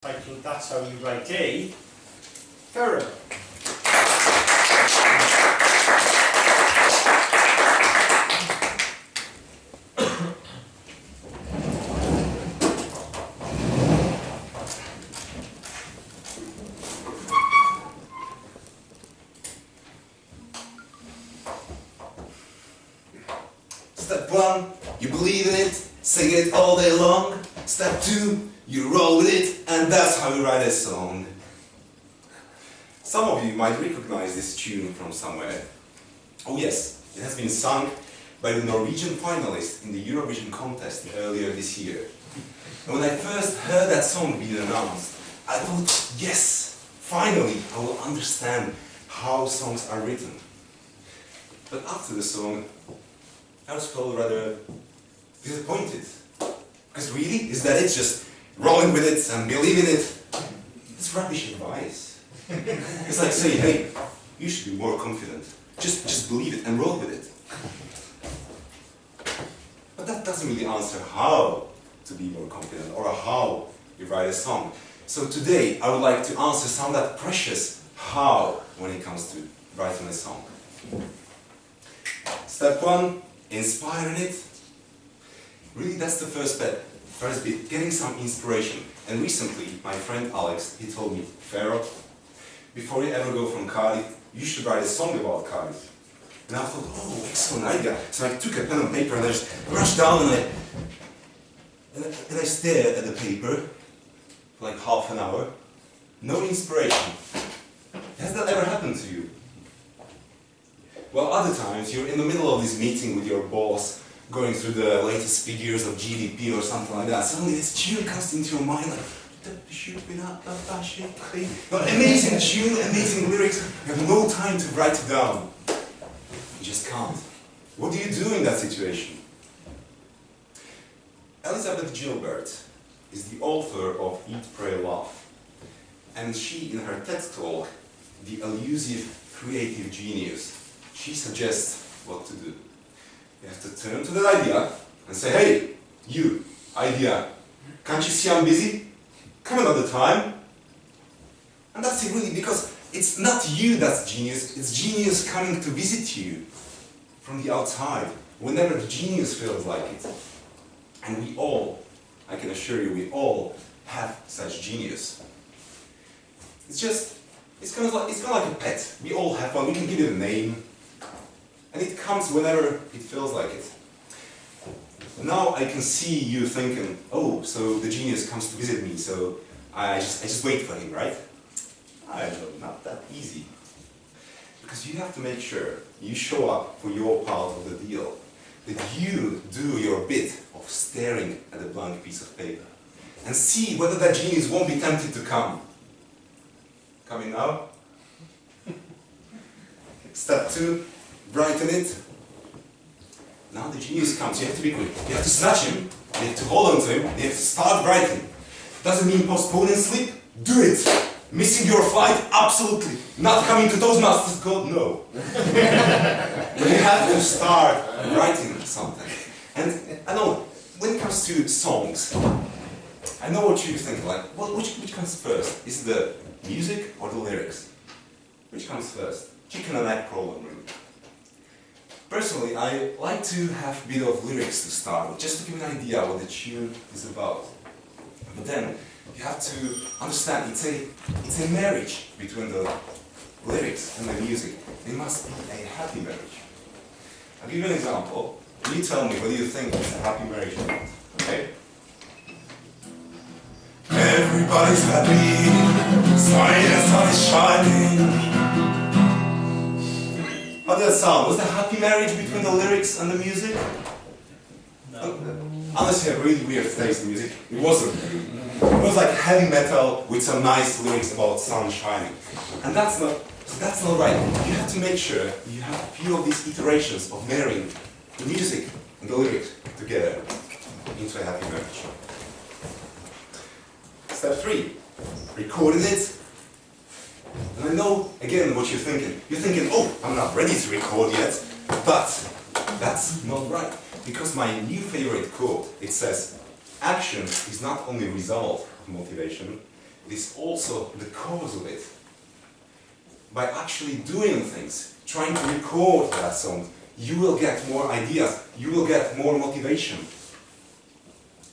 Titled That's How You Write A, Fero. Step 1, you believe in it, sing it all day long. Step 2, you roll with it, and that's how you write a song. Some of you might recognize this tune from somewhere. Oh yes, it has been sung by the Norwegian finalist in the Eurovision contest earlier this year. And when I first heard that song being announced, I thought, yes, finally I will understand how songs are written. But after the song, I was felt rather disappointed. Because really, is that it? Just rolling with it and believing it? It's rubbish advice. It's like saying, hey, you should be more confident. Just believe it and roll with it. But that doesn't really answer how to be more confident or how you write a song. So today, I would like to answer some of that precious how when it comes to writing a song. Step 1, inspiring it. Really, that's the first bit, getting some inspiration. And recently, my friend Alex, he told me, Fero, before you ever go from Cardiff, you should write a song about Cardiff. And I thought, oh, excellent idea. So I took a pen and paper and I just rushed down and I stared at the paper for like half an hour. No inspiration. Has that ever happened to you? Well, other times, you're in the middle of this meeting with your boss, going through the latest figures of GDP or something like that. Suddenly this tune comes into your mind like, amazing tune, amazing lyrics. You have no time to write it down. You just can't. What do you do in that situation? Elizabeth Gilbert is the author of Eat, Pray, Love. And she, in her TED talk, The Elusive Creative Genius, she suggests what to do. You have to turn to that idea and say, hey, you, idea, can't you see I'm busy? Come another time. And that's it really, because it's not you that's genius, it's genius coming to visit you from the outside, whenever the genius feels like it. And we all, I can assure you, we all have such genius. It's kind of like a pet. We all have one, we can give it a name. And it comes whenever it feels like it. Now I can see you thinking, oh, so the genius comes to visit me, so I just wait for him, right? I know, not that easy. Because you have to make sure you show up for your part of the deal. That you do your bit of staring at a blank piece of paper. And see whether that genius won't be tempted to come. Coming now? Step 2. Writing it. Now the genius comes, you have to be quick. You have to snatch him, you have to hold on to him, you have to start writing. Doesn't mean postponing sleep? Do it! Missing your flight? Absolutely! Not coming to Toastmasters? God, no! But you have to start writing something. And I know, when it comes to songs, I know what you think, like, which comes first? Is it the music or the lyrics? Which comes first? Chicken and egg problem, really. Personally, I like to have a bit of lyrics to start with, just to give an idea what the tune is about. But then, you have to understand, it's a marriage between the lyrics and the music. It must be a happy marriage. I'll give you an example. You tell me whether you think it's a happy marriage or not, okay? Everybody's happy, smiling and sun is shining. How did that sound? Was that happy marriage between the lyrics and the music? No. Unless you have really weird taste in music, it wasn't. It was like heavy metal with some nice lyrics about sun shining. And that's not right. You have to make sure you have a few of these iterations of marrying the music and the lyrics together into a happy marriage. Step 3. Recording it. And I know, again, what you're thinking. You're thinking, oh, I'm not ready to record yet. But that's not right. Because my new favorite quote, it says, action is not only a result of motivation, it is also the cause of it. By actually doing things, trying to record that song, you will get more ideas, you will get more motivation.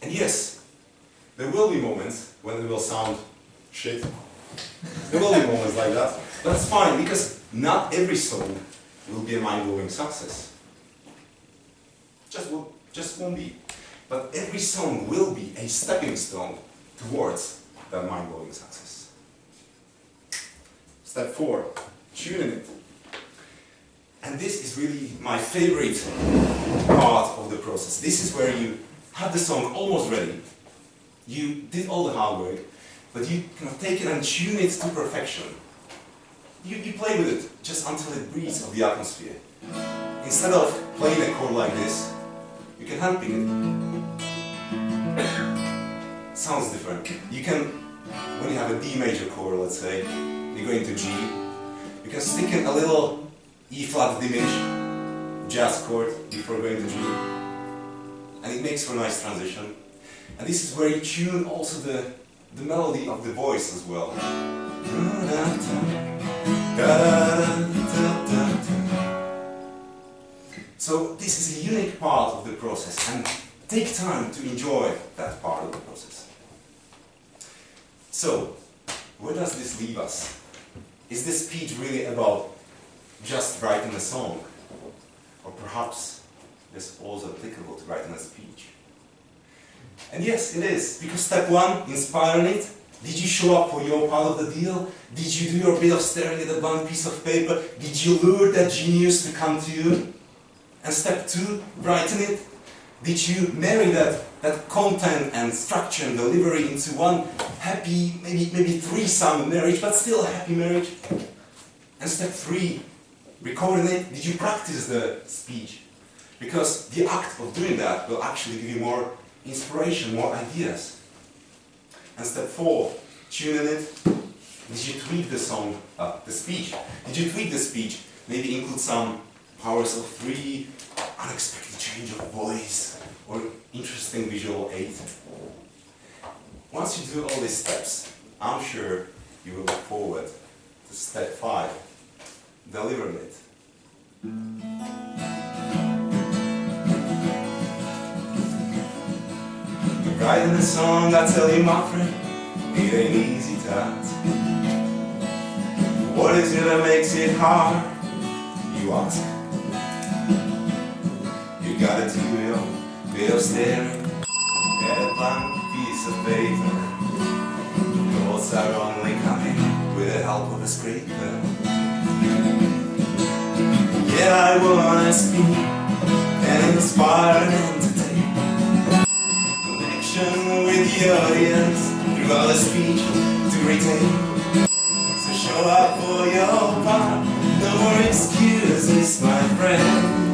And yes, there will be moments when it will sound shit. There will be moments like that. That's fine, because not every song will be a mind-blowing success. Just won't be. But every song will be a stepping stone towards that mind-blowing success. Step 4, tuning it. And this is really my favorite part of the process. This is where you have the song almost ready. You did all the hard work, but you kind of take it and tune it to perfection. You play with it just until it breathes of the atmosphere. Instead of playing a chord like this, you can handpick it. Sounds different. You can, when you have a D major chord, let's say, you're going to G, you can stick in a little E flat diminished jazz chord before going to G. And it makes for a nice transition. And this is where you tune also the melody of the voice as well. So this is a unique part of the process, and take time to enjoy that part of the process. So, where does this leave us? Is this speech really about just writing a song? Or perhaps it's also applicable to writing a speech? And yes, it is, because step 1, inspiring it. Did you show up for your part of the deal? Did you do your bit of staring at a blank piece of paper? Did you lure that genius to come to you? And step 2, writing it. Did you marry that content and structure and delivery into one happy, maybe threesome marriage, but still a happy marriage? And step 3, recording it. Did you practice the speech? Because the act of doing that will actually give you more inspiration, more ideas. And step 4, tuning it. Did you tweak the song, the speech? Did you tweak the speech? Maybe include some powers of 3, unexpected change of voice, or interesting visual aid. Once you do all these steps, I'm sure you will look forward to step 5, delivering it. Writing a song, I tell you my friend, it ain't easy task. What is it that makes it hard, you ask? You gotta do your bit of staring at a blank piece of paper. Thoughts are only coming with the help of a scraper. Yeah, I wanna speak and inspire and entertain. With the audience through all the speech to retain. So show up for your part, no more excuses, my friend.